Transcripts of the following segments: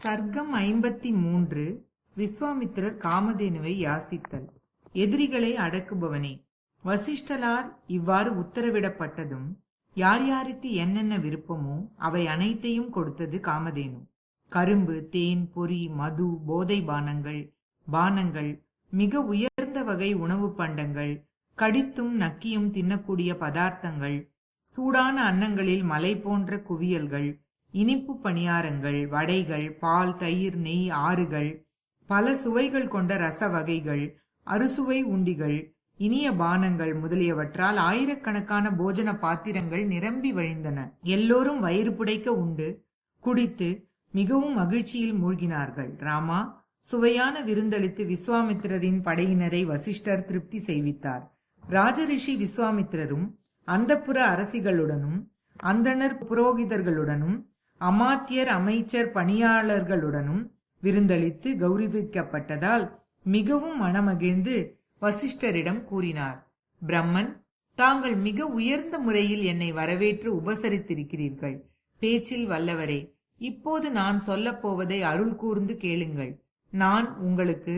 சர்க்கம் 53. விஸ்வாமித்திரர் காமதேனுவை யாசித்தல். எதிரிகளை அடக்குபவனே, வசிஷ்டலால் இவ்வாறு உத்தரவிடப்பட்டதும் யார் யாருக்கு என்னென்ன விருப்பமோ அவை அனைத்தையும் கொடுத்தது காமதேனு. கரும்பு, தேன், பொறி, மது, போதை பானங்கள், மிக உயர்ந்த வகை உணவு பண்டங்கள், கடித்தும் நக்கியும் தின்னக்கூடிய பதார்த்தங்கள், சூடான அன்னங்களில் மலை போன்ற குவியல்கள், இனிப்பு பணியாரங்கள், வடைகள், பால், தயிர், நெய், ஆறுகள், பல சுவைகள் கொண்ட ரச வகைகள், அறுசுவை உண்டிகள், இனிய பானங்கள் முதலியவற்றால் ஆயிரக்கணக்கான போஜன பாத்திரங்கள் நிரம்பி வழிந்தன. எல்லோரும் வயிறு புடைக்க உண்டு குடித்து மிகவும் மகிழ்ச்சியில் மூழ்கினார்கள். ராமா, சுவையான விருந்தளித்து விஸ்வாமித்திரரின் படையினரை வசிஷ்டர் திருப்தி செய்வித்தார். ராஜரிஷி விஸ்வாமித்திரரும் அந்தப்புற அரசிகளுடனும் அந்தணர் புரோகிதர்களுடனும் அமாத்தியர் அமைச்சர் பணியாளர்களுடனும் விருந்தளித்து கௌரவிக்கப்பட்டதால் மிகவும் மனமகிழ்ந்து வசிஷ்டரிடம் கூறினார். பிரம்மன், தாங்கள் மிக உயர்ந்த முறையில் என்னை வரவேற்று உபசரித்திருக்கிறீர்கள். பேச்சில் வல்லவரே, இப்போது நான் சொல்லப் போவதை அருள் கூர்ந்து கேளுங்கள். நான் உங்களுக்கு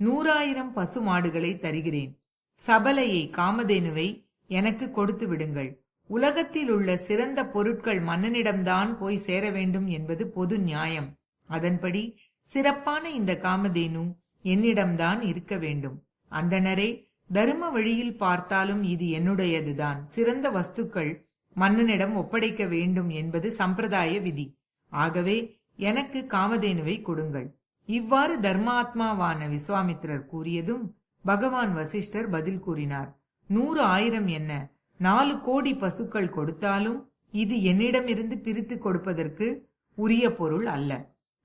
100,000 பசு மாடுகளை தருகிறேன். சபலையை, காமதேனுவை எனக்கு கொடுத்து விடுங்கள். உலகத்தில் உள்ள சிறந்த பொருட்கள் மன்னனிடம்தான் போய் சேர வேண்டும் என்பது பொது நியாயம். அதன்படி சிறப்பான இந்த காமதேனு என்னிடம்தான் இருக்க வேண்டும். அந்தணரே, தர்ம வழியில் பார்த்தாலும் இது என்னுடையதுதான். சிறந்த வஸ்துக்கள் மன்னனிடம் ஒப்படைக்க வேண்டும் என்பது சம்பிரதாய விதி. ஆகவே எனக்கு காமதேனுவை கொடுங்கள். இவ்வாறு தர்மாத்மாவான விஸ்வாமித்திரர் கூறியதும் பகவான் வசிஷ்டர் பதில் கூறினார். 100,000 என்ன, 4 கோடி பசுக்கள் கொடுத்தாலும் இது என்னிடமிருந்து பிரித்து கொடுப்பதற்கு உரிய பொருள் அல்ல.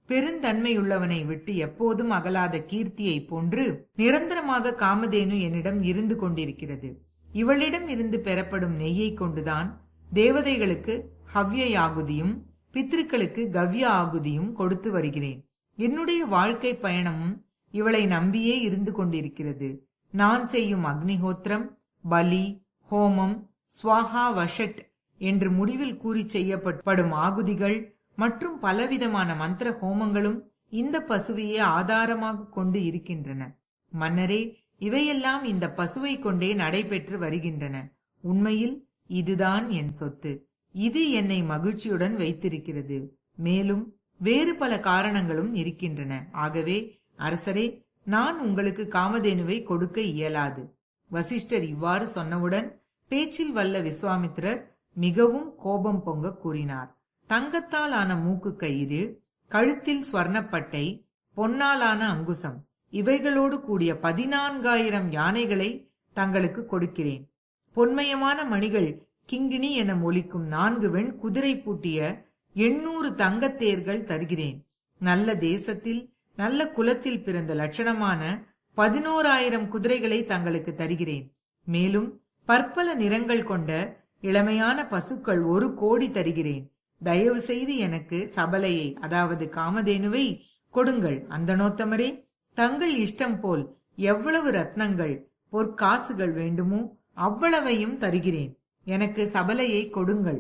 பெருந்தன்மையுள்ளவனை விட்டு எப்போதும் அகலாத கீர்த்தியை போன்று நிரந்தரமாக காமதேனு என்னிடம் இருந்து கொண்டிருக்கிறது. இவளிடம் இருந்து பெறப்படும் நெய்யை கொண்டுதான் தேவதைகளுக்கு ஹவ்ய ஆகுதியும் பித்ருக்களுக்கு கவ்ய ஆகுதியும் கொடுத்து வருகிறேன். என்னுடைய வாழ்க்கை பயணமும் இவளை நம்பியே இருந்து கொண்டிருக்கிறது. நான் செய்யும் அக்னிஹோத்திரம், பலி, ஹோமம், ஸ்வாஹா வஷட் என்று முடிவில் கூறி செய்யப்படும் ஆகுதிகள் மற்றும் பலவிதமான மந்திர ஹோமங்களும் இந்த பசுவையே ஆதாரமாக கொண்டு இருக்கின்றன. மன்னரே, இவையெல்லாம் இந்த பசுவை கொண்டே நடைபெற்று வருகின்றன. உண்மையில் இதுதான் என் சொத்து. இது என்னை மகிழ்ச்சியுடன் வைத்திருக்கிறது. மேலும் வேறு பல காரணங்களும் இருக்கின்றன. ஆகவே அரசரே, நான் உங்களுக்கு காமதேனுவை கொடுக்க இயலாது. வசிஷ்டர் இவ்வாறு சொன்னவுடன் பேச்சில் வல்ல விஸ்வாமித்திரர் மிகவும் கோபம் பொங்க கூறினார். தங்கத்தால் ஆன மூக்கு கயிறு, கழுத்தில் ஸ்வர்ணப்பட்டை, பொன்னாலான அங்குசம், இவைகளோடு கூடிய 14,000 யானைகளை தங்களுக்கு கொடுக்கிறேன். பொன்மயமான மணிகள் கிங்கிணி என ஒலிக்கும் 4 வெண் குதிரை பூட்டிய 800 தங்கத்தேர்கள் தருகிறேன். நல்ல தேசத்தில் நல்ல குலத்தில் பிறந்த லட்சணமான 11,000 குதிரைகளை தங்களுக்கு தருகிறேன். மேலும் பற்பல நிறங்கள் கொண்ட இளமையான பசுக்கள் 1 கோடி தருகிறேன். தயவு செய்து எனக்கு சபலையை, அதாவது காமதேனுவை கொடுங்கள். அந்தணோத்தமரே, தங்கள் இஷ்டம் போல் எவ்வளவு ரத்னங்கள் பொற்காசுகள் வேண்டுமோ அவ்வளவையும் தருகிறேன். எனக்கு சபலையை கொடுங்கள்.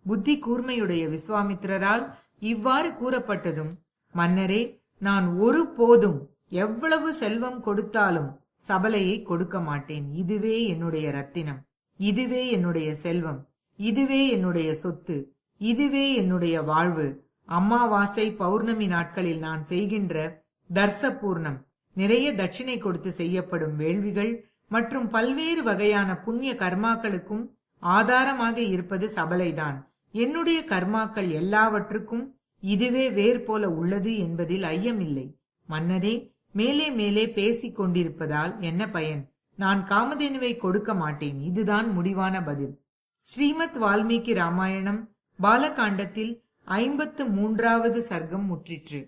புத்தி கூர்மையுடைய விஸ்வாமித்திரரால் இவ்வாறு கூறப்பட்டதும், மன்னரே, நான் ஒரு போதும் எவ்வளவு செல்வம் கொடுத்தாலும் சபலையை கொடுக்க மாட்டேன். இதுவே என்னுடைய ரத்தினம், இதுவே என்னுடைய செல்வம், இதுவே என்னுடைய சொத்து, இதுவே என்னுடைய வாழ்வு. அமாவாசை, பௌர்ணமி நாட்களில் நான் செய்கின்ற தர்சபூர்ணம், நிறைய தட்சிணை கொடுத்து செய்யப்படும் வேள்விகள் மற்றும் பல்வேறு வகையான புண்ணிய கர்மாக்களுக்கும் ஆதாரமாக இருப்பது சபலைதான். என்னுடைய கர்மாக்கள் எல்லாவற்றுக்கும் இதுவே வேர் போல உள்ளது என்பதில் ஐயமில்லை. மன்னரே, மேலே மேலே பேசிக் கொண்டிருப்பதால் என்ன பயன்? நான் காமதேனுவை கொடுக்க மாட்டேன். இதுதான் முடிவான பதில். ஸ்ரீமத் வால்மீகி ராமாயணம் பாலகாண்டத்தில் 53வது சர்க்கம் முற்றிற்று.